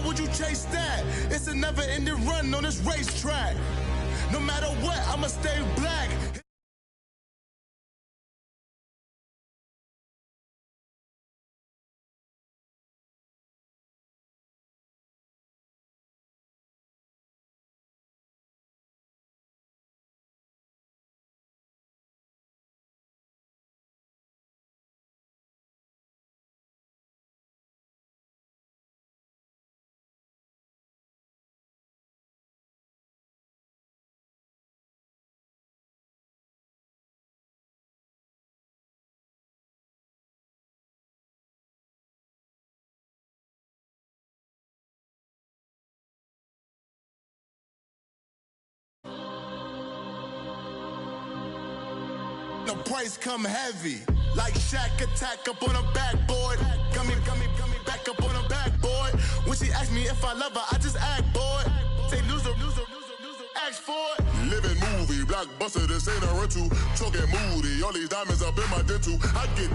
would you chase that? It's a never-ending run on this racetrack. No matter what, I'ma stay black. The price come heavy, like Shaq attack up on a backboard. Gummy, back up on a backboard. When she ask me if I love her, I just act bored. Say loser, ask for it. Living movie, blockbuster, this ain't a rental. Talking moody, all these diamonds up in my dental. I get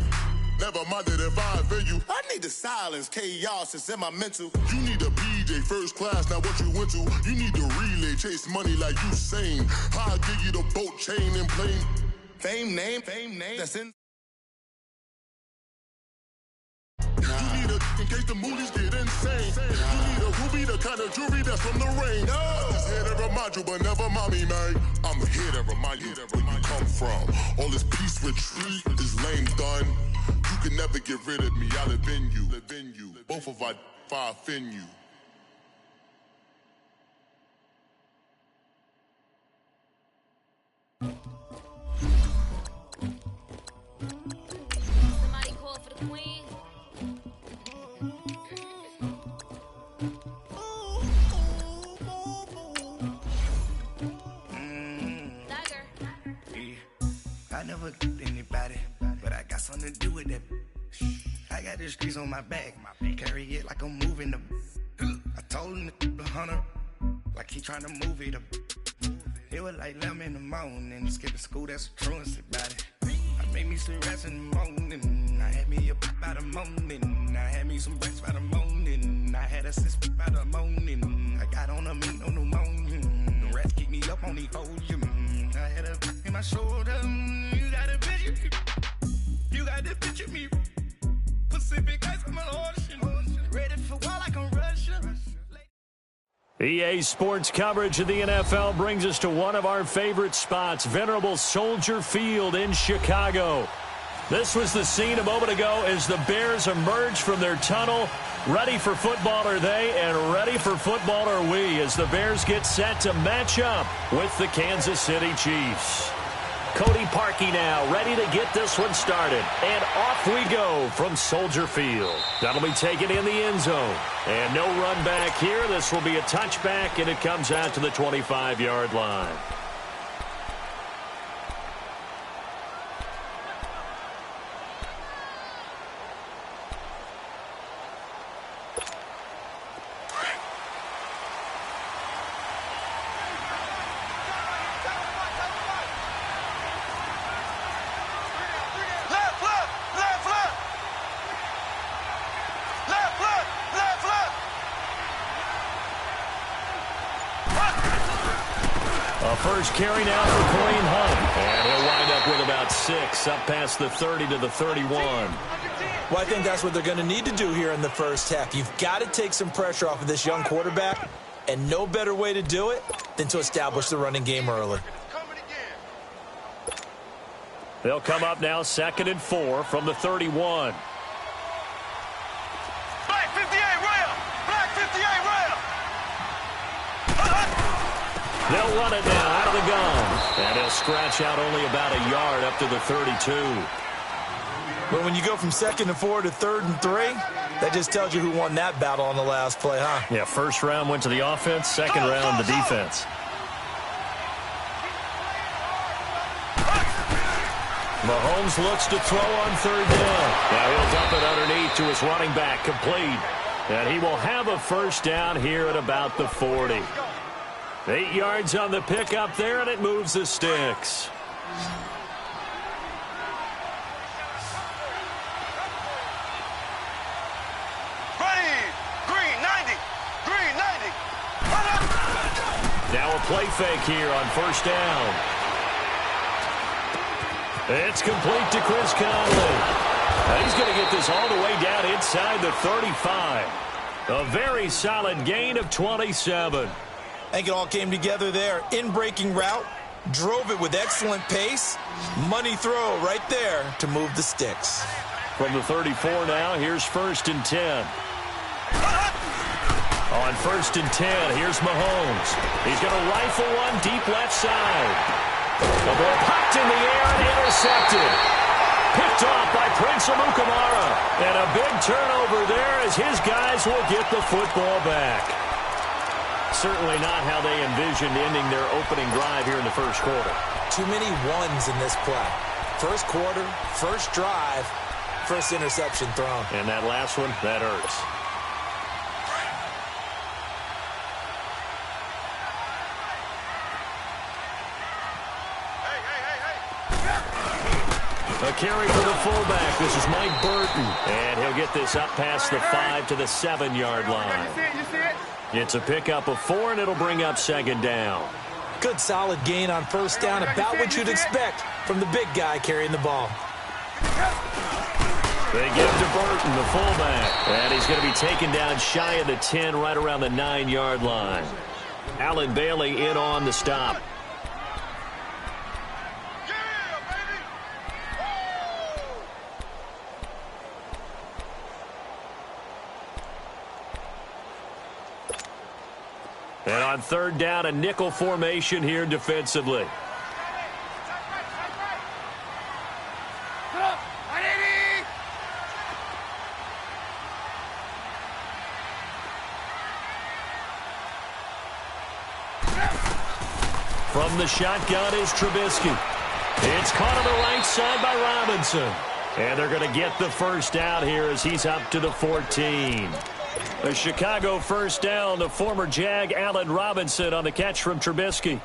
never minded if I offend you. I need the silence, chaos is in my mental. You need a PJ, first class, not what you went to. You need the relay, chase money like you sane. I'll give you the boat, chain, and plane. Fame name, that's in. You need a in case the movies get insane. You need a ruby, the kind of jewelry that's from the rain. I'm just here to remind you, but never mind me, man. I'm here to remind you where you come from. All this peace retreat is lame done. You can never get rid of me, I'll live in you. Both of us, if I offend you. Somebody call for the queen. Dagger. Yeah. I never did anybody, but I got something to do with that. I got the streets on my back, carry it like I'm moving the. I told him the hunter, like he trying to move it up. It was like 11 in the morning, skipping school, that's a truancy about it. I made me some rest in the morning, I had me a pop by the morning, I had me some breaks by the morning, I had a sis by the morning, I got on a meat on the morning, the rats keep me up on the ocean, I had a in my shoulder, you got a picture, you got the picture me, Pacific ice on my ocean, ready for war like I'm Russian. EA Sports coverage of the NFL brings us to one of our favorite spots, venerable Soldier Field in Chicago. This was the scene a moment ago as the Bears emerged from their tunnel. Ready for football are they, and ready for football are we as the Bears get set to match up with the Kansas City Chiefs. Cody Parkey now ready to get this one started. And off we go from Soldier Field. That'll be taken in the end zone. And no run back here. This will be a touchback, and it comes out to the 25-yard line. First carry now for Kareem Hunt. And he'll wind up with about 6, up past the 30 to the 31. Well, I think that's what they're going to need to do here in the first half. You've got to take some pressure off of this young quarterback, and no better way to do it than to establish the running game early. They'll come up now 2nd and 4 from the 31. Black 58 rail! Black 58 rail! They'll run it now out of the gun. And he'll scratch out only about a yard up to the 32. But when you go from 2nd and 4 to 3rd and 3, that just tells you who won that battle on the last play, huh? Yeah, first round went to the offense, second round the defense. Mahomes looks to throw on 3rd down. Now he'll dump it underneath to his running back, complete. And he will have a first down here at about the 40. 8 yards on the pickup there, and it moves the sticks. Ready! Green, 90! play fake here on first down. It's complete to Chris Conley. He's going to get this all the way down inside the 35. A very solid gain of 27. I think it all came together there. In-breaking route, drove it with excellent pace. Money throw right there to move the sticks. From the 34 now, here's 1st and 10. On 1st and 10, here's Mahomes. He's going to rifle one deep left side. The ball popped in the air and intercepted. Picked off by Prince Amukamara. And a big turnover there as his guys will get the football back. Certainly not how they envisioned ending their opening drive here in the first quarter. Too many ones in this play. First quarter, first drive, first interception thrown. And that last one, that hurts. A carry for the fullback. This is Mike Burton. And he'll get this up past the 5 to the 7-yard line. It's a pickup of 4, and it'll bring up 2nd down. Good solid gain on first down, about what you'd expect from the big guy carrying the ball. They give to Burton, the fullback. And he's going to be taken down shy of the 10, right around the 9-yard line. Allen Bailey in on the stop. And on 3rd down, a nickel formation here defensively. From the shotgun is Trubisky. It's caught on the right side by Robinson. And they're going to get the first down here as he's up to the 14. A Chicago first down to former Jag Allen Robinson on the catch from Trubisky.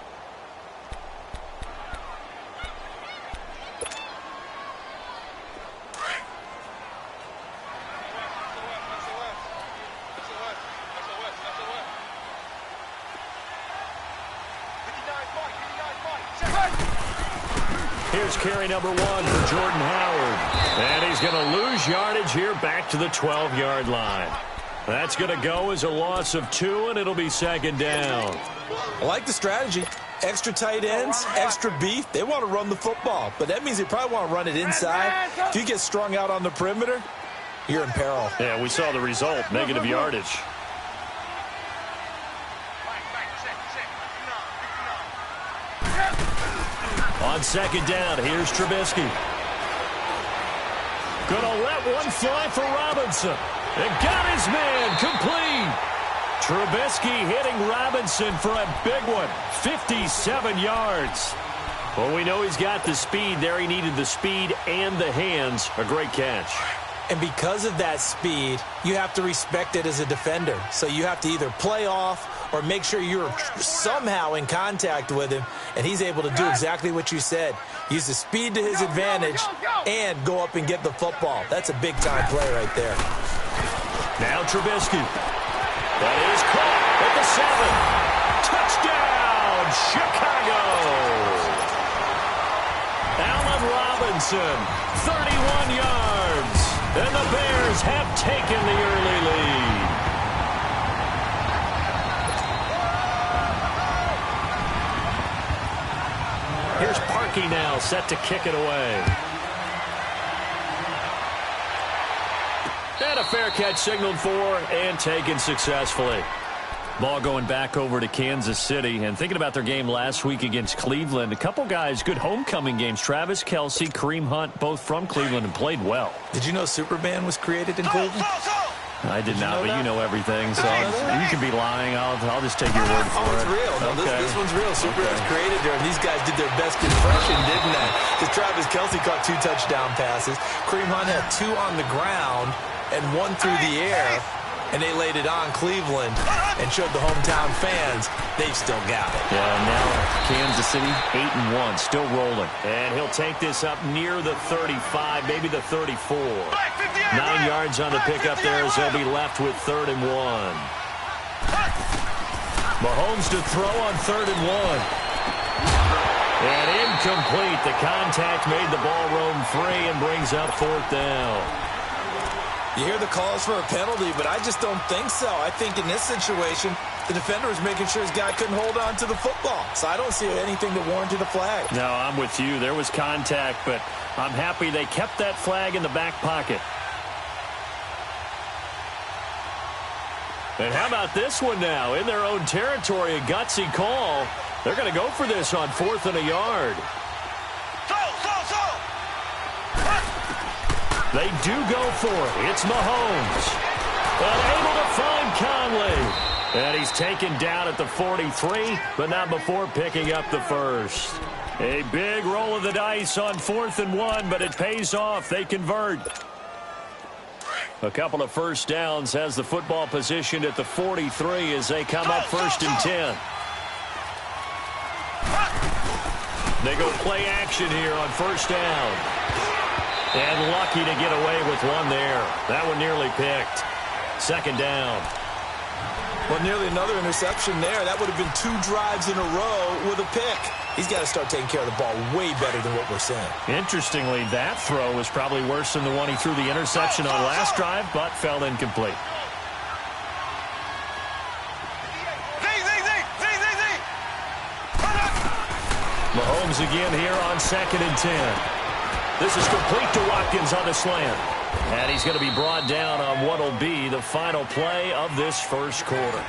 Here's carry number 1 for Jordan Howard. And he's going to lose yardage here back to the 12-yard line. That's going to go as a loss of 2, and it'll be 2nd down. I like the strategy. Extra tight ends, extra beef. They want to run the football, but that means they probably want to run it inside. If you get strung out on the perimeter, you're in peril. Yeah, we saw the result, negative yardage. On 2nd down, here's Trubisky. Gonna let one fly for Robinson. And got his man complete. Trubisky hitting Robinson for a big one. 57 yards. Well, we know he's got the speed there. He needed the speed and the hands. A great catch. And because of that speed, you have to respect it as a defender. So you have to either play off or make sure you're somehow in contact with him. And he's able to do exactly what you said. Use the speed to his advantage and go up and get the football. That's a big-time play right there. Now Trubisky. That is caught at the 7. Touchdown, Chicago. Allen Robinson, 31 yards. And the Bears have taken the early lead. Here's Parkey now, set to kick it away. And a fair catch signaled for and taken successfully. Ball going back over to Kansas City. And thinking about their game last week against Cleveland, a couple guys, good homecoming games. Travis Kelce, Kareem Hunt, both from Cleveland and played well. Did you know Superman was created in Cleveland? I did not, but you know everything, so you could be lying. I'll just take your word for it. Oh, it's real. No, okay. this one's real. Superman's created there, and these guys did their best impression, didn't they? Because Travis Kelce caught 2 touchdown passes. Kareem Hunt had 2 on the ground and 1 through the air, and they laid it on Cleveland and showed the hometown fans they've still got it. Yeah, now Kansas City 8-1, still rolling. And he'll take this up near the 35, maybe the 34. 9 yards on the pickup there as they'll be left with 3rd and 1. Mahomes to throw on 3rd and 1. And incomplete. The contact made the ball roam free and brings up 4th down. You hear the calls for a penalty, but I just don't think so. I think in this situation, the defender was making sure his guy couldn't hold on to the football. So I don't see anything that warranted a flag. No, I'm with you. There was contact, but I'm happy they kept that flag in the back pocket. And how about this one now? In their own territory, a gutsy call. They're going to go for this on 4th and a yard. They do go for it. It's Mahomes. Unable to find Conley. And he's taken down at the 43, but not before picking up the first. A big roll of the dice on 4th and 1, but it pays off. They convert. A couple of first downs has the football positioned at the 43 as they come up 1st and 10. They go play action here on 1st down. And lucky to get away with one there. That one nearly picked. 2nd down. Well, nearly another interception there. That would have been 2 drives in a row with a pick. He's got to start taking care of the ball way better than what we're seeing. Interestingly, that throw was probably worse than the one he threw the interception on last drive, but fell incomplete. Mahomes again here on 2nd and 10. This is complete to Watkins on the slant. And he's going to be brought down on what will be the final play of this first quarter.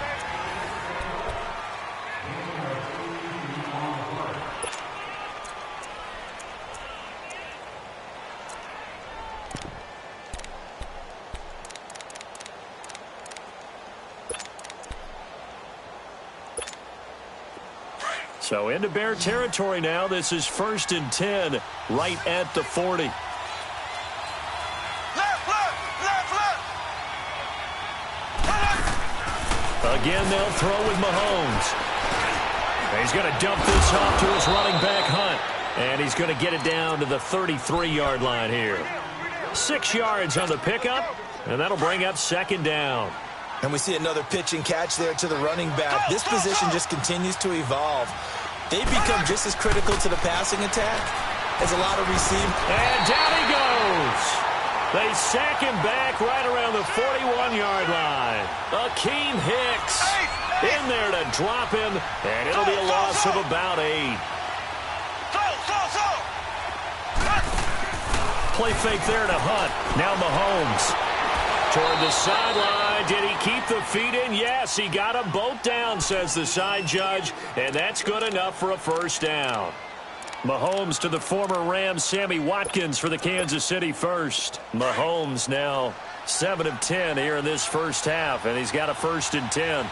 So into Bear territory now. This is 1st and 10 right at the 40. Left. Again, they'll throw with Mahomes. He's going to dump this off to his running back, Hunt. And he's going to get it down to the 33-yard line here. 6 yards on the pickup, and that'll bring up 2nd down. And we see another pitch and catch there to the running back. This position just continues to evolve. They become just as critical to the passing attack as a lot of receiving. And down he goes. They sack him back right around the 41-yard line. Akeem Hicks in there to drop him, and it'll be a loss of about 8. Play fake there to Hunt. Now Mahomes. Toward the sideline. Did he keep the feet in? Yes, he got them both down, says the side judge, and that's good enough for a 1st down. Mahomes to the former Rams, Sammy Watkins for the Kansas City first. Mahomes now 7 of 10 here in this first half, and he's got a 1st and 10.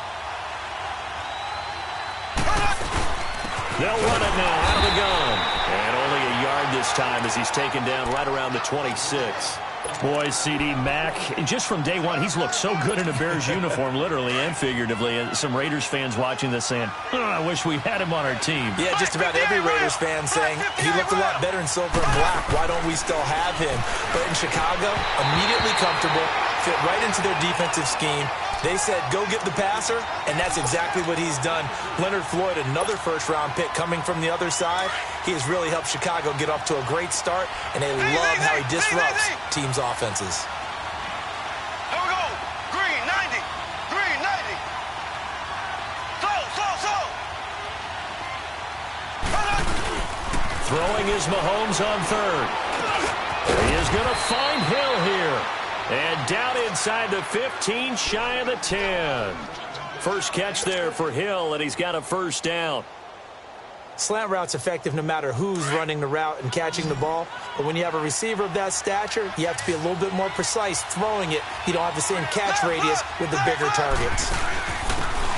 They'll run it now out of the gun. And only a yard this time as he's taken down right around the 26. Boy, C.D. Mack, just from day one, he's looked so good in a Bears uniform, literally and figuratively. And some Raiders fans watching this saying, oh, I wish we had him on our team. Yeah, just about every Raiders fan saying he looked a lot better in silver and black. Why don't we still have him? But in Chicago, immediately comfortable, fit right into their defensive scheme. They said, go get the passer, and that's exactly what he's done. Leonard Floyd, another first-round pick coming from the other side. He has really helped Chicago get off to a great start, and they love how he disrupts teams' offenses. Here we go. Green 90. Green 90. Slow. Throwing is Mahomes on 3rd. He is going to find Hill here. And down inside the 15, shy of the 10. First catch there for Hill, and he's got a 1st down. Slant route's effective no matter who's running the route and catching the ball. But when you have a receiver of that stature, you have to be a little bit more precise throwing it. You don't have the same catch radius with the bigger targets.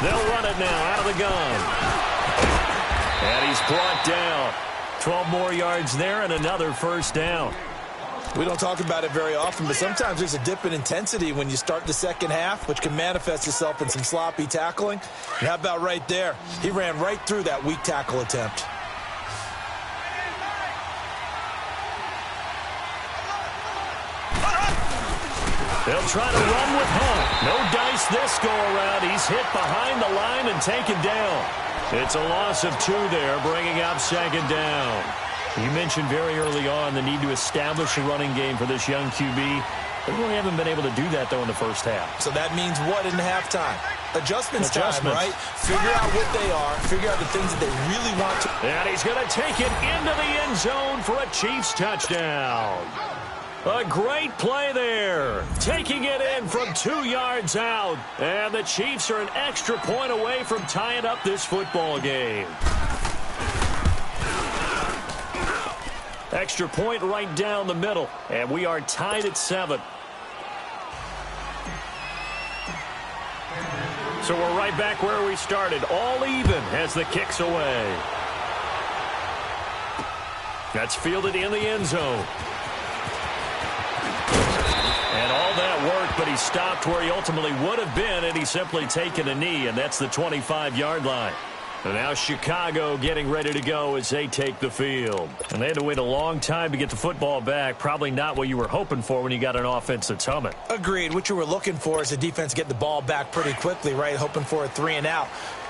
They'll run it now out of the gun. And he's brought down. 12 more yards there and another 1st down. We don't talk about it very often, but sometimes there's a dip in intensity when you start the second half, which can manifest itself in some sloppy tackling. And how about right there? He ran right through that weak tackle attempt. They'll try to run with Hunt. No dice this go-around. He's hit behind the line and taken down. It's a loss of 2 there, bringing up second down. You mentioned very early on the need to establish a running game for this young QB. They really haven't been able to do that, though, in the first half. So that means what in halftime? Adjustments time, right? Figure out what they are. Figure out the things that they really want to. And he's going to take it into the end zone for a Chiefs touchdown. A great play there. Taking it in from 2 yards out. And the Chiefs are an extra point away from tying up this football game. Extra point right down the middle. And we are tied at 7. So we're right back where we started. All even as the kick's away. That's fielded in the end zone. And all that work, but he stopped where he ultimately would have been, and he's simply taken a knee, and that's the 25-yard line. And now Chicago getting ready to go as they take the field. And they had to wait a long time to get the football back. Probably not what you were hoping for when you got an offense that's humming. Agreed. What you were looking for is the defense get the ball back pretty quickly, right? Hoping for a 3 and out.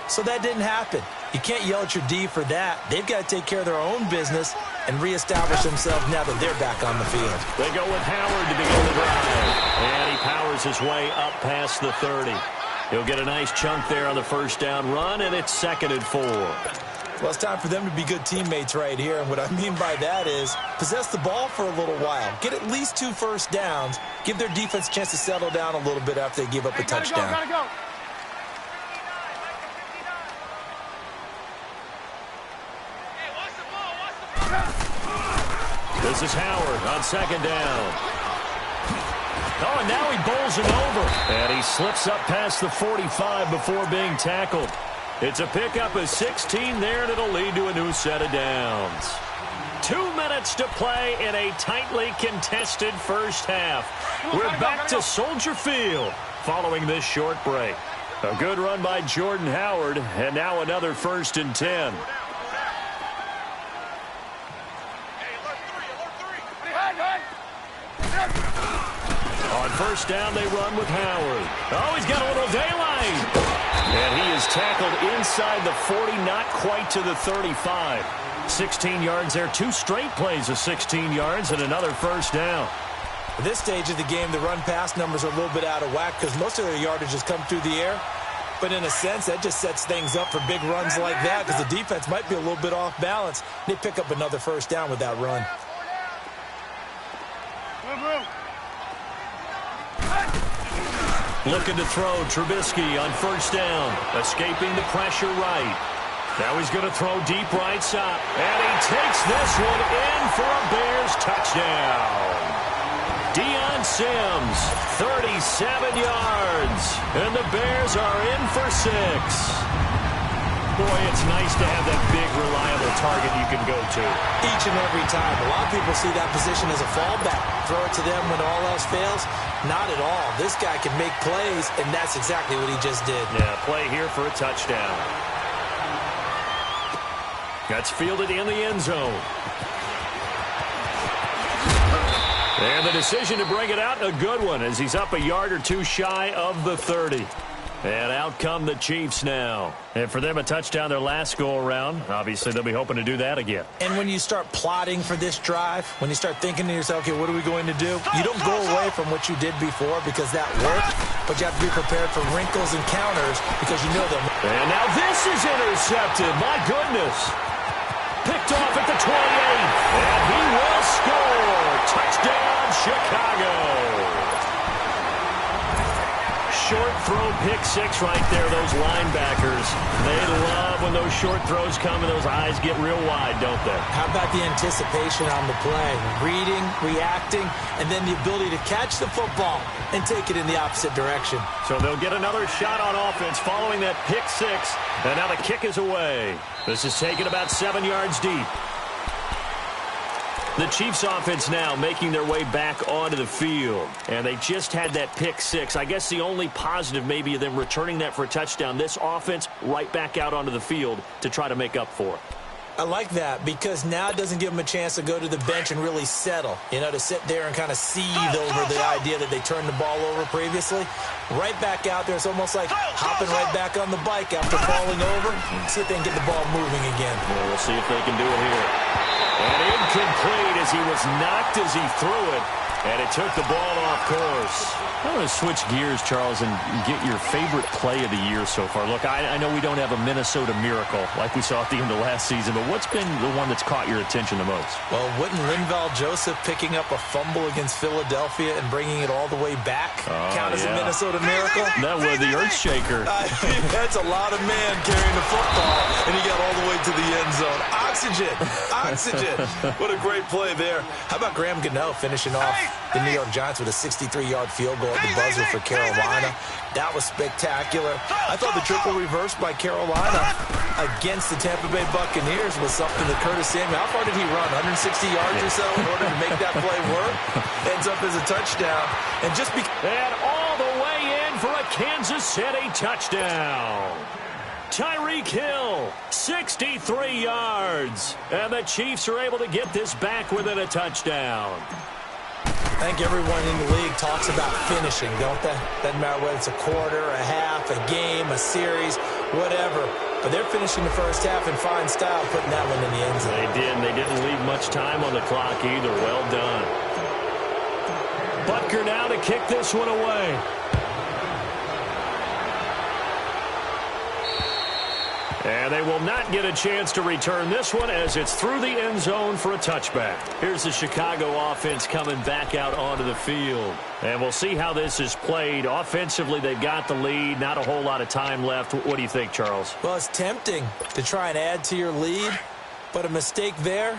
So that didn't happen. You can't yell at your D for that. They've got to take care of their own business and reestablish themselves now that they're back on the field. They go with Howard to begin the drive. And he powers his way up past the 30. He'll get a nice chunk there on the first down run, and it's 2nd and 4. Well, it's time for them to be good teammates right here. And what I mean by that is possess the ball for a little while. Get at least 2 first downs. Give their defense a chance to settle down a little bit after they give up a touchdown. Gotta go. This is Howard on 2nd down. Oh, and now he bowls it over. And he slips up past the 45 before being tackled. It's a pickup of 16 there, and it'll lead to a new set of downs. 2 minutes to play in a tightly contested first half. We're back to Soldier Field following this short break. A good run by Jordan Howard, and now another 1st and 10. On first down, they run with Howard. Oh, he's got a little daylight. And he is tackled inside the 40, not quite to the 35. 16 yards there. 2 straight plays of 16 yards and another first down. At this stage of the game, the run-pass numbers are a little bit out of whack because most of their yardage has come through the air. But in a sense, that just sets things up for big runs like that because the defense might be a little bit off balance. They pick up another first down with that run. Looking to throw Trubisky on first down. Escaping the pressure right. Now he's going to throw deep right side. And he takes this one in for a Bears touchdown. Deion Sims, 37 yards. And the Bears are in for 6. Boy, it's nice to have that big, reliable target you can go to. Each and every time. A lot of people see that position as a fallback. Throw it to them when all else fails. Not at all. This guy can make plays, and that's exactly what he just did. Yeah, play here for a touchdown. That's fielded in the end zone. And the decision to bring it out, a good one, as he's up a yard or 2 shy of the 30. And out come the Chiefs now. And for them, a touchdown their last go-around. Obviously, they'll be hoping to do that again. And when you start plotting for this drive, when you start thinking to yourself, okay, what are we going to do? You don't go away from what you did before because that worked, but you have to be prepared for wrinkles and counters because you know them. And now this is intercepted. My goodness. Picked off at the 28. And he will score. Touchdown, Chicago. Short throw, pick 6 right there, those linebackers. They love when those short throws come and those eyes get real wide, don't they? How about the anticipation on the play? Reading, reacting, and then the ability to catch the football and take it in the opposite direction. So they'll get another shot on offense following that pick 6, and now the kick is away. This is taken about 7 yards deep. The Chiefs offense now making their way back onto the field. And they just had that pick 6. I guess the only positive maybe of them returning that for a touchdown. This offense right back out onto the field to try to make up for it. I like that because now it doesn't give them a chance to go to the bench and really settle, to sit there and kind of seethe over the idea that they turned the ball over previously. Right back out there. It's almost like hopping right back on the bike after falling over. See if they can get the ball moving again. Well, we'll see if they can do it here. And incomplete as he was knocked as he threw it. And it took the ball off course. I want to switch gears, Charles, and get your favorite play of the year so far. Look, I know we don't have a Minnesota miracle like we saw at the end of last season, but what's been the one that's caught your attention the most? Well, wouldn't Linval Joseph picking up a fumble against Philadelphia and bringing it all the way back count as a Minnesota miracle? That was the earth shaker. That's a lot of man carrying the football, and he got all the way to the end zone. Oxygen. What a great play there. How about Graham Gano finishing off the New York Giants with a 63-yard field goal at the buzzer for Carolina? That was spectacular. I thought the triple reverse by Carolina against the Tampa Bay Buccaneers was something that Curtis Samuel, how far did he run? 160 yards or so in order to make that play work? Ends up as a touchdown. And all the way in for a Kansas City touchdown. Tyreek Hill, 63 yards. And the Chiefs are able to get this back within a touchdown. I think everyone in the league talks about finishing, don't they? Doesn't matter whether it's a quarter, a half, a game, a series, whatever. But they're finishing the first half in fine style, putting that one in the end zone. They did, and they didn't leave much time on the clock either. Well done. Butker now to kick this one away. And they will not get a chance to return this one as it's through the end zone for a touchback. Here's the Chicago offense coming back out onto the field. And we'll see how this is played. Offensively, they've got the lead. Not a whole lot of time left. What do you think, Charles? Well, it's tempting to try and add to your lead, but a mistake there,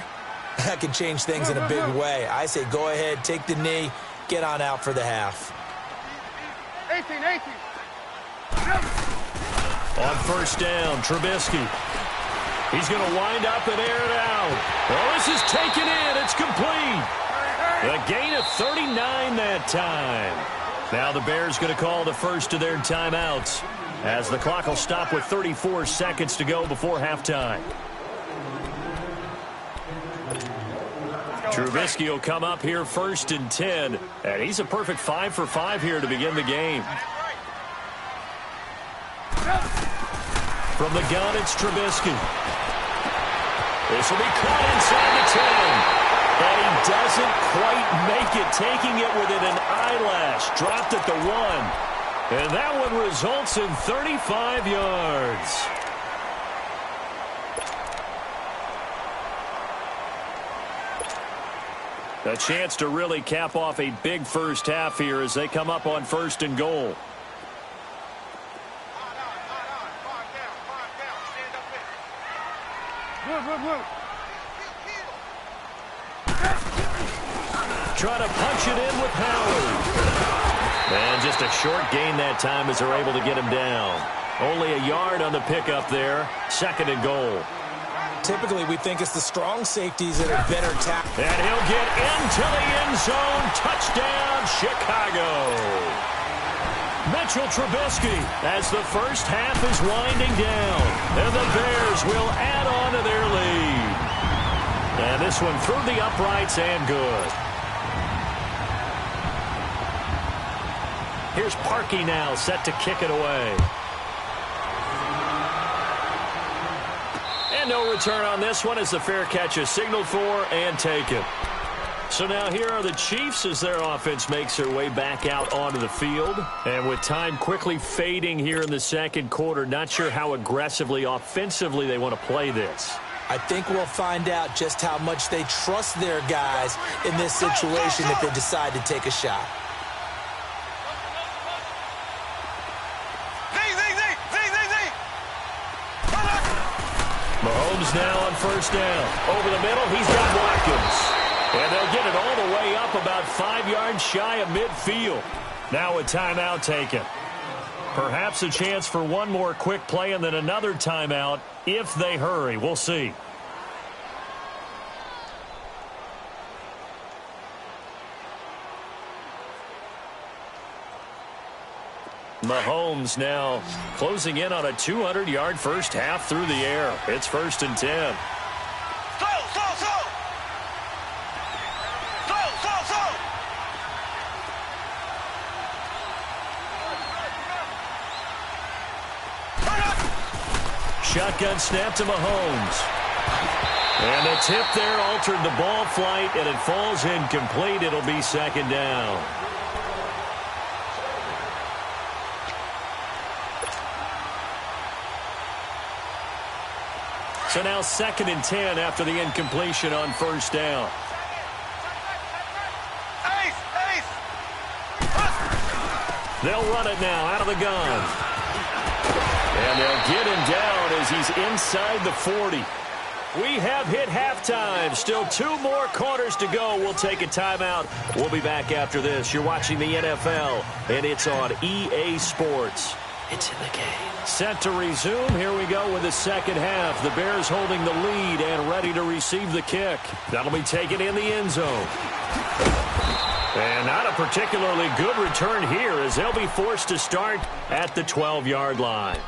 that can change things in a big way. I say go ahead, take the knee, get on out for the half. 18. On first down, Trubisky. He's going to wind up and air it out. Well, this is taken in. It's complete. A gain of 39 that time. Now the Bears going to call the first of their timeouts as the clock will stop with 34 seconds to go before halftime. Trubisky will come up here first and 10, and he's a perfect 5 for 5 here to begin the game. From the gun, it's Trubisky. This will be caught inside the 10. And he doesn't quite make it, taking it within an eyelash. Dropped at the 1. And that one results in 35 yards. A chance to really cap off a big first half here as they come up on first and goal. Trying to punch it in with Howard. And just a short gain that time as they're able to get him down. Only a yard on the pickup there. Second and goal. Typically, we think it's the strong safeties that are better tackled. And he'll get into the end zone. Touchdown, Chicago. Mitchell Trubisky as the first half is winding down. And the Bears will add on to their lead. And this one through the uprights and good. Here's Parkey now set to kick it away. And no return on this one as the fair catch is signaled for and taken. So now here are the Chiefs as their offense makes their way back out onto the field. And with time quickly fading here in the second quarter, not sure how aggressively, offensively they want to play this. I think we'll find out just how much they trust their guys in this situation if they decide to take a shot. Mahomes now on first down. Over the middle, he's got Watkins. And they'll get it all the way up about 5 yards shy of midfield. Now a timeout taken. Perhaps a chance for one more quick play and then another timeout if they hurry. We'll see. Mahomes now closing in on a 200-yard first half through the air. It's first and 10. Shotgun snap to Mahomes. And the tip there altered the ball flight, and it falls incomplete. It'll be second down. So now 2nd and 10 after the incompletion on first down. They'll run it now out of the gun. And they'll get him down as he's inside the 40. We have hit halftime. Still 2 more quarters to go. We'll take a timeout. We'll be back after this. You're watching the NFL, and it's on EA Sports. It's in the game. Set to resume. Here we go with the second half. The Bears holding the lead and ready to receive the kick. That'll be taken in the end zone. And not a particularly good return here as they'll be forced to start at the 12-yard line.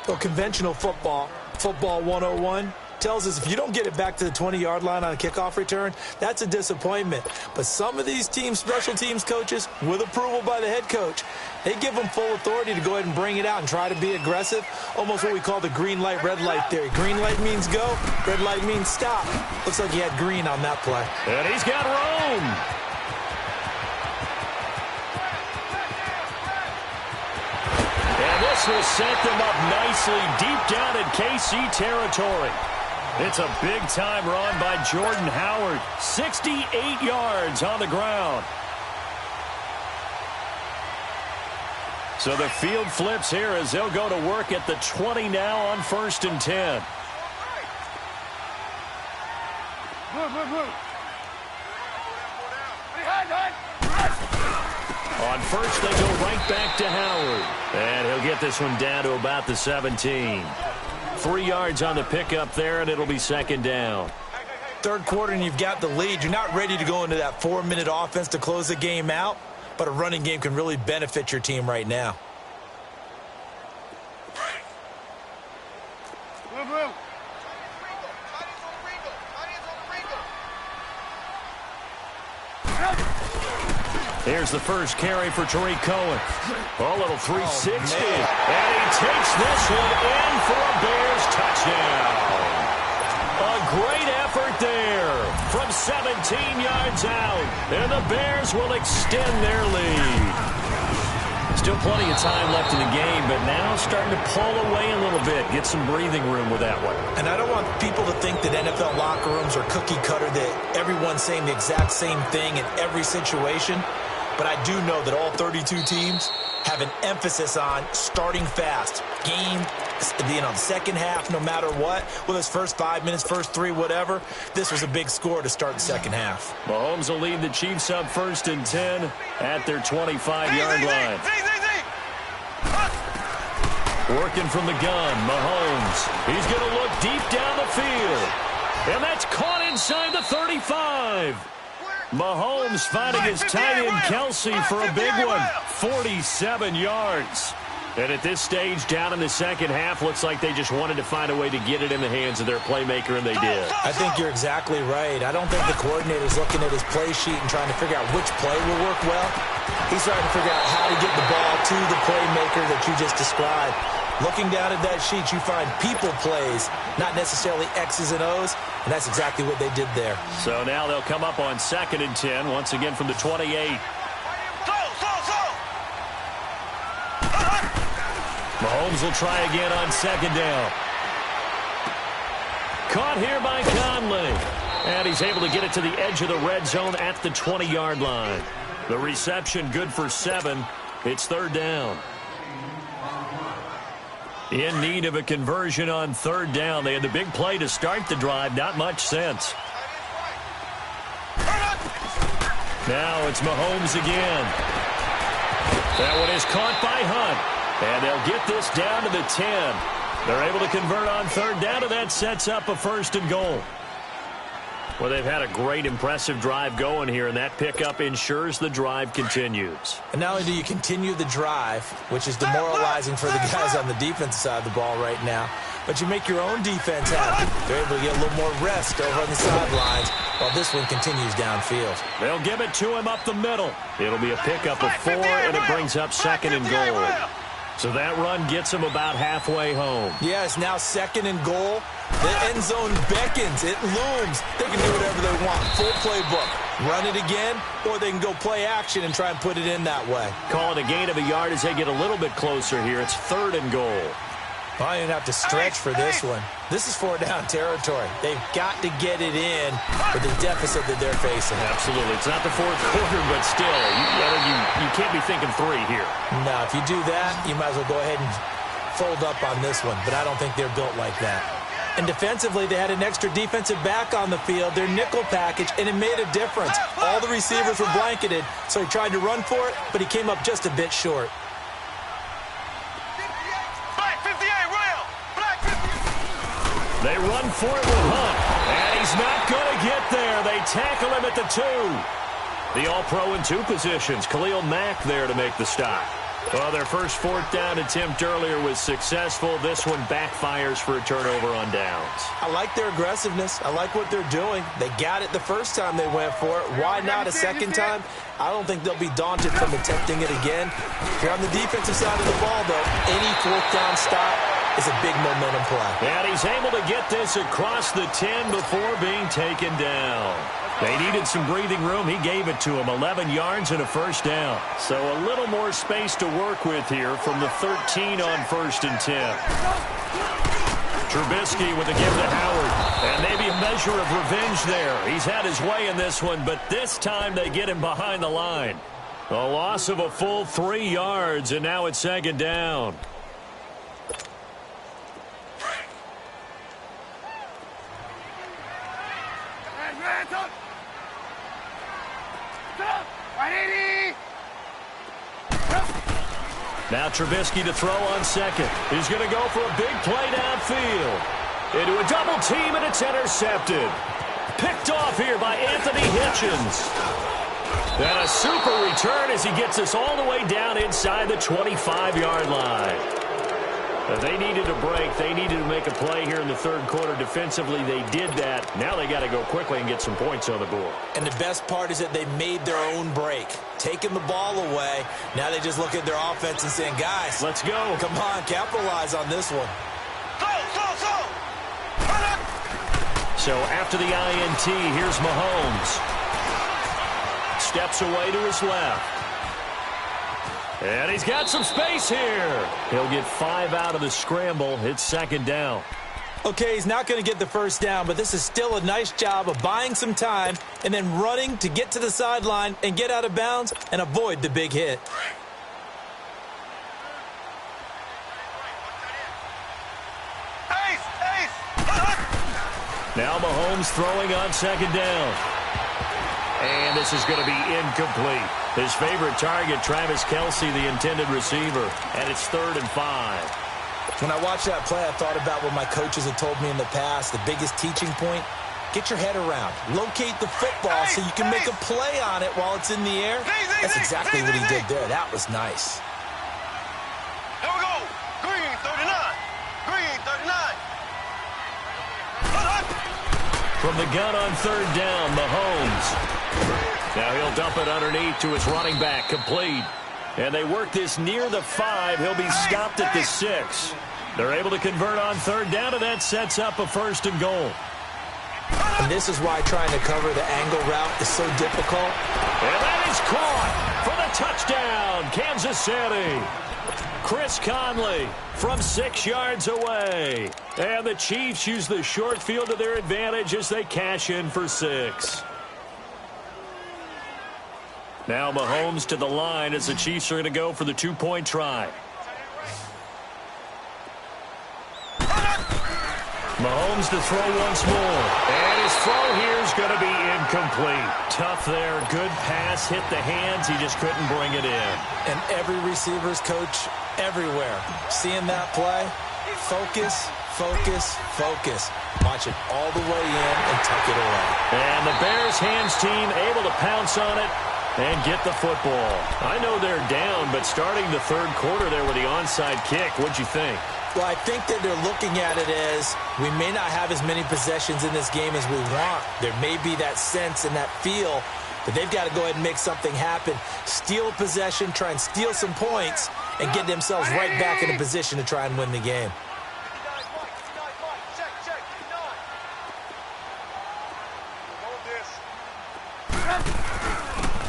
Well, conventional football 101, tells us if you don't get it back to the 20-yard line on a kickoff return, that's a disappointment. But some of these teams, special teams coaches, with approval by the head coach, they give them full authority to go ahead and bring it out and try to be aggressive, almost what we call the green light, red light theory. Green light means go, red light means stop. Looks like he had green on that play. And he's got room. And this will set them up nicely deep down in KC territory. It's a big-time run by Jordan Howard. 68 yards on the ground. So the field flips here as they'll go to work at the 20 now on 1st and 10. Move. On first, they go right back to Howard. And he'll get this one down to about the 17. 3 yards on the pickup there, and it'll be second down. Third quarter, and you've got the lead. You're not ready to go into that 4-minute offense to close the game out. But a running game can really benefit your team right now. Move. Here's the first carry for Tariq Cohen. A little 360. And he takes this one in for a Bears touchdown. A great effort there from 17 yards out. And the Bears will extend their lead. Still plenty of time left in the game, but now starting to pull away a little bit. Get some breathing room with that one. And I don't want people to think that NFL locker rooms are cookie cutter, that everyone's saying the exact same thing in every situation. But I do know that all 32 teams have an emphasis on starting fast. Game, the second half, no matter what. Whether it's first 5 minutes, first 3, whatever. This was a big score to start the second half. Mahomes will lead the Chiefs up 1st and 10 at their 25-yard line. Working from the gun, Mahomes. He's going to look deep down the field. And that's caught inside the 35. Mahomes finding his tight end Kelsey for a big one. 47 yards. And at this stage, down in the second half, looks like they just wanted to find a way to get it in the hands of their playmaker, and they did. I think you're exactly right. I don't think the coordinator's looking at his play sheet and trying to figure out which play will work well. He's trying to figure out how to get the ball to the playmaker that you just described. Looking down at that sheet, you find people plays, not necessarily X's and O's, and that's exactly what they did there. So now they'll come up on 2nd and 10, once again from the 28. Mahomes will try again on 2nd down. Caught here by Conley. And he's able to get it to the edge of the red zone at the 20-yard line. The reception good for 7. It's 3rd down. In need of a conversion on 3rd down. They had the big play to start the drive. Not much sense. Now it's Mahomes again. That one is caught by Hunt. And they'll get this down to the 10. They're able to convert on 3rd down, and that sets up a 1st and goal. Well, they've had a great, impressive drive going here, and that pickup ensures the drive continues. And not only do you continue the drive, which is demoralizing for the guys on the defensive side of the ball right now, but you make your own defense happy. They're able to get a little more rest over on the sidelines while this one continues downfield. They'll give it to him up the middle. It'll be a pickup of 4, and it brings up 2nd and goal. So that run gets them about halfway home. Yes, now 2nd and goal. The end zone beckons. It looms. They can do whatever they want. Full playbook. Run it again, or they can go play action and try and put it in that way. Call it a gain of a yard as they get a little bit closer here. It's 3rd and goal. I didn't have to stretch for this one. This is 4-down territory. They've got to get it in with the deficit that they're facing. Absolutely. It's not the 4th quarter, but still, you can't be thinking 3 here. No, if you do that, you might as well go ahead and fold up on this one, but I don't think they're built like that. And defensively, they had an extra defensive back on the field, their nickel package, and it made a difference. All the receivers were blanketed, so he tried to run for it, but he came up just a bit short. They run for it with Hunt, and he's not going to get there. They tackle him at the 2. The All-Pro in 2 positions. Khalil Mack there to make the stop. Well, their first 4th down attempt earlier was successful. This one backfires for a turnover on downs. I like their aggressiveness. I like what they're doing. They got it the first time they went for it. Why not a second time? I don't think they'll be daunted from attempting it again. If you're on the defensive side of the ball, though, any 4th down stop is a big momentum play. And he's able to get this across the 10 before being taken down. They needed some breathing room. He gave it to him. 11 yards and a 1st down. So a little more space to work with here from the 13 on 1st and 10. Trubisky with a give to Howard. And maybe a measure of revenge there. He's had his way in this one, but this time they get him behind the line. A loss of a full 3 yards, and now it's 2nd down. Now Trubisky to throw on 2nd. He's going to go for a big play downfield. Into a double team, and it's intercepted. Picked off here by Anthony Hitchens. And a super return as he gets us all the way down inside the 25-yard line. They needed a break. They needed to make a play here in the 3rd quarter. Defensively, they did that. Now they got to go quickly and get some points on the board. And the best part is that they made their own break. Taking the ball away. Now they just look at their offense and saying, guys, let's go. Come on, capitalize on this one. So after the INT, here's Mahomes. Steps away to his left. And he's got some space here. He'll get 5 out of the scramble. It's 2nd down. Okay, he's not going to get the 1st down, but this is still a nice job of buying some time and then running to get to the sideline and get out of bounds and avoid the big hit. Now Mahomes throwing on 2nd down. And this is going to be incomplete. His favorite target, Travis Kelce, the intended receiver. And it's 3rd and 5. When I watched that play, I thought about what my coaches had told me in the past. The biggest teaching point, get your head around. Locate the football so you can make a play on it while it's in the air. That's exactly what he did there. That was nice. Here we go. Green, 39. Green, 39. From the gun on 3rd down, Mahomes. Now he'll dump it underneath to his running back, complete. And they work this near the 5. He'll be stopped at the 6. They're able to convert on 3rd down, and that sets up a 1st and goal. And this is why trying to cover the angle route is so difficult. And that is caught for the touchdown, Kansas City. Chris Conley from 6 yards away. And the Chiefs use the short field to their advantage as they cash in for 6. Now Mahomes to the line as the Chiefs are going to go for the 2-point try. Mahomes to throw once more. And his throw here is going to be incomplete. Tough there. Good pass. Hit the hands. He just couldn't bring it in. And every receiver's coach everywhere. Seeing that play, focus, focus, focus. Watch it all the way in and tuck it away. And the Bears hands team able to pounce on it and get the football. I know they're down, but starting the 3rd quarter there with the onside kick, what'd you think? Well, I think that they're looking at it as we may not have as many possessions in this game as we want. There may be that sense and that feel But they've got to go ahead and make something happen, steal possession, try and steal some points, and get themselves right back in a position to try and win the game.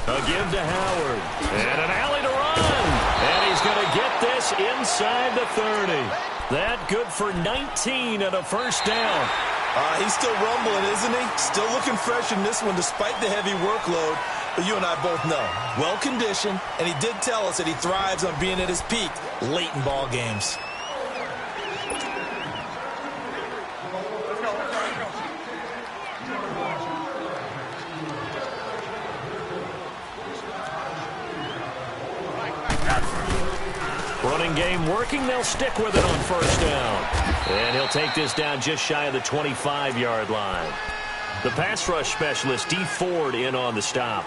A give to Howard. And an alley to run. And he's going to get this inside the 30. That good for 19 and a first down. He's still rumbling, isn't he? Still looking fresh in this one despite the heavy workload. But you and I both know, well-conditioned, and he did tell us that he thrives on being at his peak late in ball games. Running game working. They'll stick with it on first down. And he'll take this down just shy of the 25-yard line. The pass rush specialist, D. Ford, in on the stop.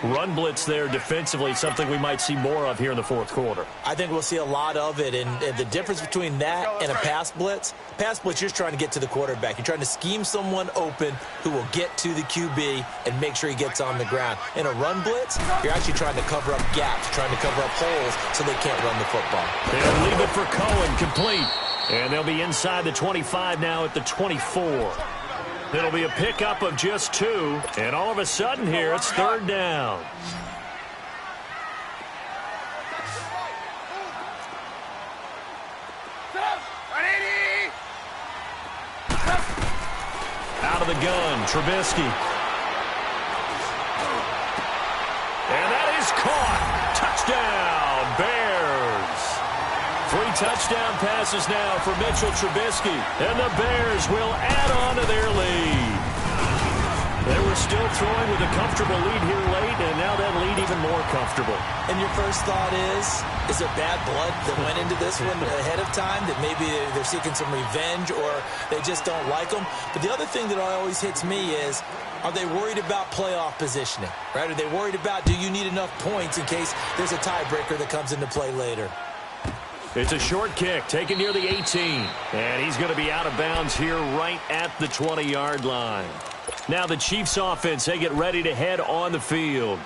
Run blitz there defensively, something we might see more of here in the fourth quarter. I think we'll see a lot of it, and the difference between that and a pass blitz, you're just trying to get to the quarterback. You're trying to scheme someone open who will get to the QB and make sure he gets on the ground. In a run blitz, you're actually trying to cover up gaps, trying to cover up holes so they can't run the football. They'll leave it for Cohen, complete. And they'll be inside the 25 now at the 24. It'll be a pickup of just 2, and all of a sudden here, it's third down. Out of the gun, Trubisky. And that is caught. Touchdown, Bears. 3 touchdown passes now for Mitchell Trubisky, and the Bears will add on to their lead. They were still throwing with a comfortable lead here late, and now that lead even more comfortable. And your first thought is there bad blood that went into this one ahead of time, that maybe they're seeking some revenge or they just don't like them? But the other thing that always hits me is, are they worried about playoff positioning, right? Are they worried about, do you need enough points in case there's a tiebreaker that comes into play later? It's a short kick taken near the 18. And he's going to be out of bounds here right at the 20-yard line. Now the Chiefs offense, they get ready to head on the field.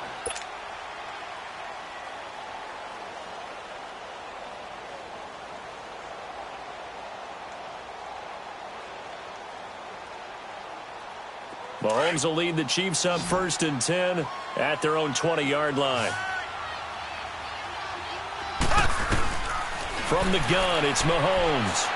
Mahomes will lead the Chiefs up 1st and 10 at their own 20-yard line. From the gun, it's Mahomes.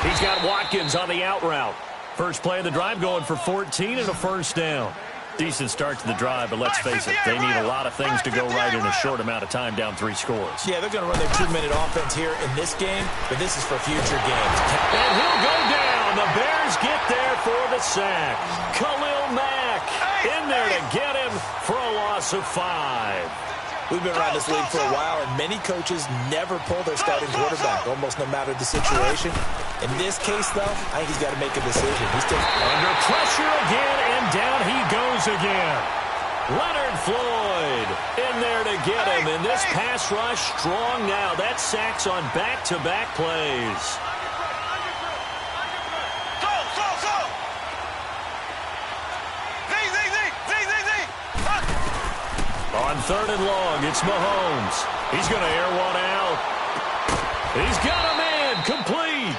He's got Watkins on the out route. First play of the drive going for 14 and a first down. Decent start to the drive, but let's face it, they need a lot of things to go right in a short amount of time, down 3 scores. Yeah, they're going to run their 2-minute offense here in this game, but this is for future games. And he'll go down. The Bears get there for the sack. Khalil Mack in there to get him for a loss of 5. We've been around this league for a while, and many coaches never pull their starting quarterback, almost no matter the situation. In this case, though, I think he's got to make a decision. He's still under pressure again, and down he goes again. Leonard Floyd in there to get him, and this pass rush strong now. That sacks on back-to-back plays. On 3rd and long, it's Mahomes. He's going to air one out. He's got a man, complete.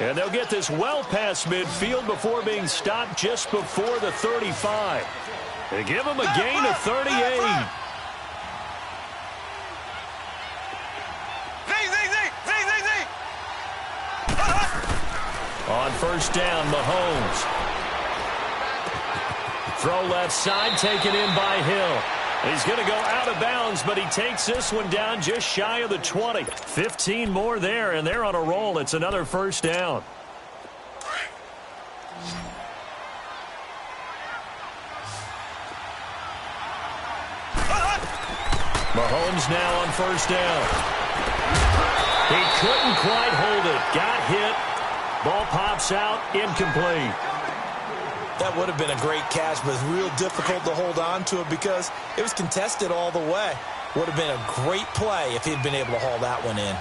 And they'll get this well past midfield before being stopped just before the 35. They give him a gain of 38. On 1st down, Mahomes. Throw left side, taken in by Hill. He's going to go out of bounds, but he takes this one down just shy of the 20. 15 more there, and they're on a roll. It's another first down. Mahomes now on 1st down. He couldn't quite hold it. Got hit. Ball pops out, incomplete. That would have been a great catch, but it's real difficult to hold on to it because it was contested all the way. Would have been a great play if he'd been able to haul that one in.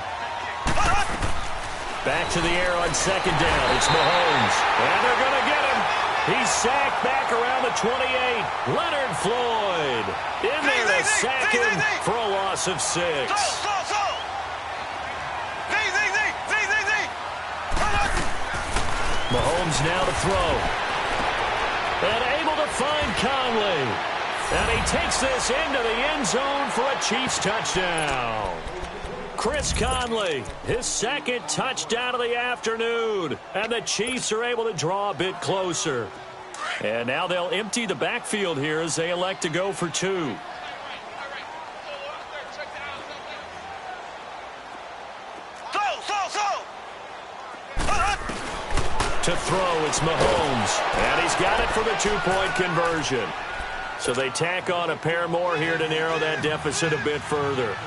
Back to the air on 2nd down. It's Mahomes. And they're going to get him. He's sacked back around the 28. Leonard Floyd in there to sack him for a loss of 6. Mahomes now to throw. And able to find Conley. And he takes this into the end zone for a Chiefs touchdown. Chris Conley, his second touchdown of the afternoon. And the Chiefs are able to draw a bit closer. And now they'll empty the backfield here as they elect to go for 2. To throw, it's Mahomes. And he's got it for the 2-point conversion. So they tack on a pair more here to narrow that deficit a bit further.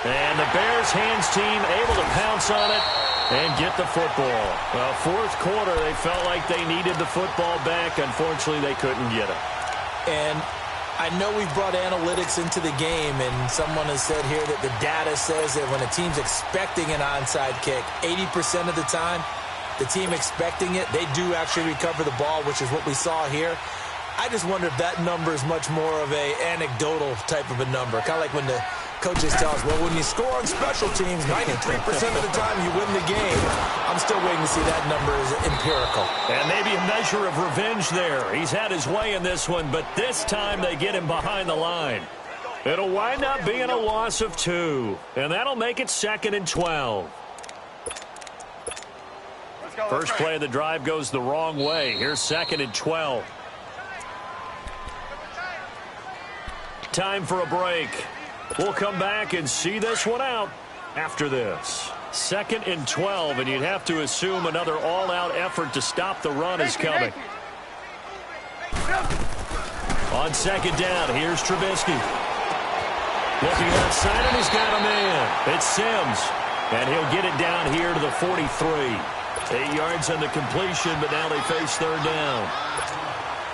And the Bears hands team able to pounce on it and get the football. Well, fourth quarter, they felt like they needed the football back. Unfortunately, they couldn't get it. And I know we've brought analytics into the game, and someone has said here that the data says that when a team's expecting an onside kick, 80% of the time, the team expecting it, they do actually recover the ball, which is what we saw here. I just wonder if that number is much more of a anecdotal type of a number. Kind of like when the coaches tell us, well, when you score on special teams, 93% of the time you win the game. I'm still waiting to see that number is empirical. And maybe a measure of revenge there. He's had his way in this one, but this time they get him behind the line. It'll wind up being a loss of 2, and that'll make it 2nd and 12. First play of the drive goes the wrong way. Here's 2nd and 12. Time for a break. We'll come back and see this one out after this. 2nd and 12, and you'd have to assume another all-out effort to stop the run is coming. On 2nd down, here's Trubisky. Looking outside, and he's got a man. It's Sims, and he'll get it down here to the 43. 8 yards on the completion, but now they face 3rd down.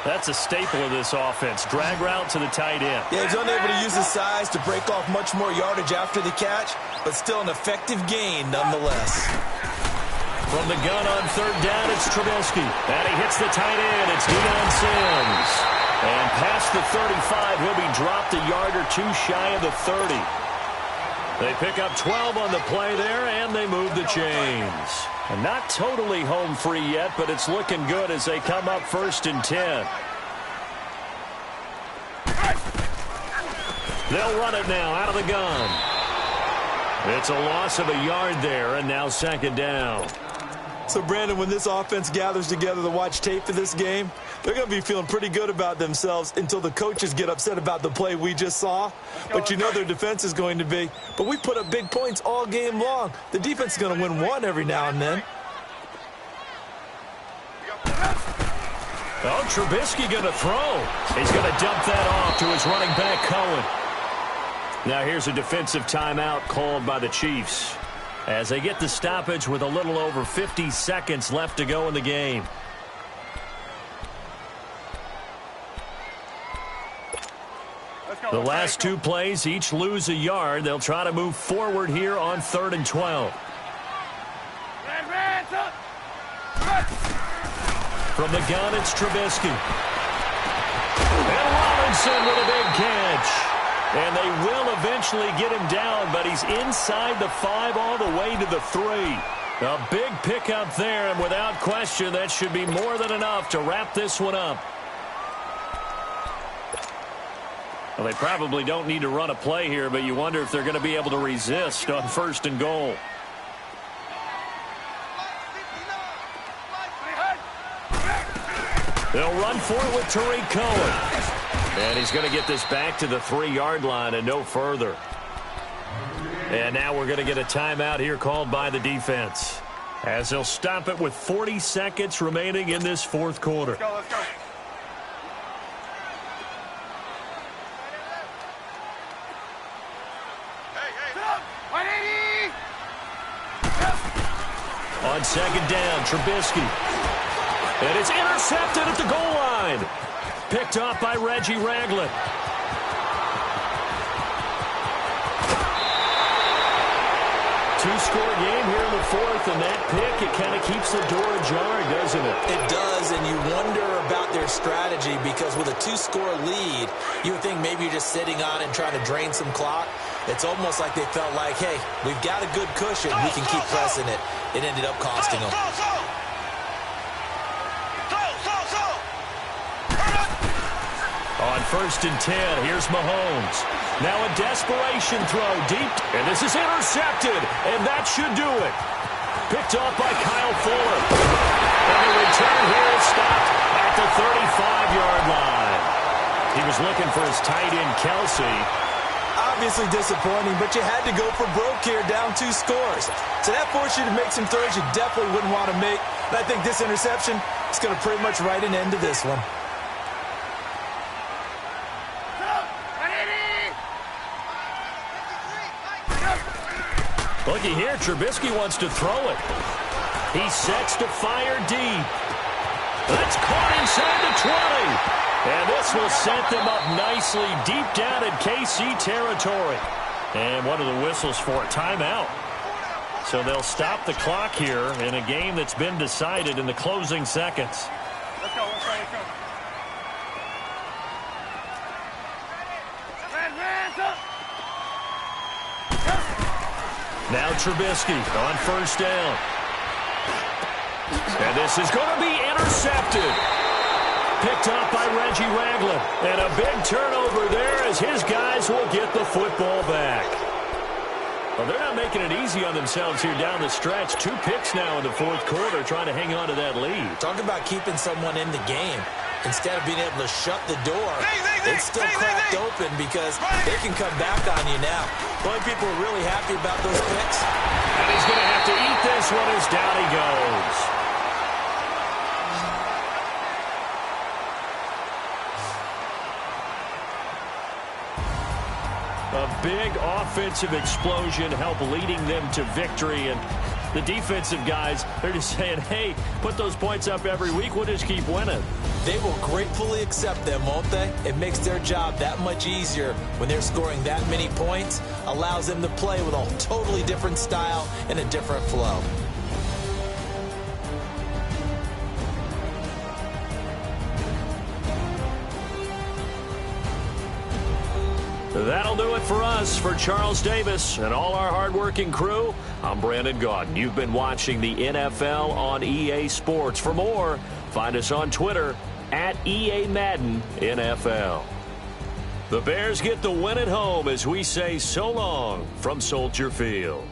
That's a staple of this offense. Drag route to the tight end. Yeah, he's unable to use his size to break off much more yardage after the catch, but still an effective gain nonetheless. From the gun on 3rd down, it's Trubisky. And he hits the tight end. It's Deion Sims. And past the 35, he'll be dropped a yard or 2 shy of the 30. They pick up 12 on the play there, and they move the chains. And not totally home free yet, but it's looking good as they come up 1st and 10. They'll run it now out of the gun. It's a loss of a yard there, and now 2nd down. So, Brandon, when this offense gathers together to watch tape for this game, they're going to be feeling pretty good about themselves until the coaches get upset about the play we just saw. But you know their defense is going to be. But we put up big points all game long. The defense is going to win one every now and then. Oh, Trubisky going to throw. He's going to dump that off to his running back, Cohen. Now here's a defensive timeout called by the Chiefs as they get the stoppage with a little over 50 seconds left to go in the game. The last 2 plays each lose a yard. They'll try to move forward here on 3rd and 12. From the gun, it's Trubisky. And Robinson with a big catch. And they will eventually get him down, but he's inside the 5 all the way to the 3. A big pickup there, and without question, that should be more than enough to wrap this one up. Well, they probably don't need to run a play here, but you wonder if they're going to be able to resist on 1st and goal. They'll run for it with Tariq Cohen. And he's going to get this back to the 3-yard line and no further. And now we're going to get a timeout here called by the defense, as they'll stop it with 40 seconds remaining in this 4th quarter. Let's go, let's go. On 2nd down, Trubisky. And it's intercepted at the goal line. Picked off by Reggie Ragland. two-score game here in the fourth, and that pick, it kind of keeps the door ajar, doesn't it? It does, and you wonder about their strategy because with a two-score lead, you would think maybe you're just sitting on it and trying to drain some clock. It's almost like they felt like, hey, we've got a good cushion. We can keep pressing it. It ended up costing them. On 1st and 10, here's Mahomes. Now a desperation throw deep, and this is intercepted, and that should do it. Picked off by Kyle Fuller. And the return here is stopped at the 35-yard line. He was looking for his tight end, Kelsey. Obviously disappointing, but you had to go for broke here, down 2 scores. So that forced you to make some throws you definitely wouldn't want to make. And I think this interception is going to pretty much write an end to this one. Looky here, Trubisky wants to throw it. He sets to fire deep. That's caught inside the 20. And this will set them up nicely deep down in KC territory. And what are the whistles for? Timeout. So they'll stop the clock here in a game that's been decided in the closing seconds. Let's go, let's go, let's go. Hands up. Now Trubisky on 1st down. And this is going to be intercepted. Picked up by Reggie Ragland. And a big turnover there as his guys will get the football back. Well, they're not making it easy on themselves here down the stretch. 2 picks now in the fourth quarter trying to hang on to that lead. Talk about keeping someone in the game. Instead of being able to shut the door, it's still cracked open because they can come back on you now. The only people are really happy about those picks. And he's going to have to eat this one as down he goes. A big offensive explosion helped leading them to victory. And the defensive guys, they're just saying, hey, put those points up every week. We'll just keep winning. They will gratefully accept them, won't they? It makes their job that much easier when they're scoring that many points. Allows them to play with a totally different style and a different flow. That'll do it for us. For Charles Davis and all our hardworking crew, I'm Brandon Gaudin. You've been watching the NFL on EA Sports. For more, find us on Twitter at EA Madden NFL. The Bears get the win at home as we say so long from Soldier Field.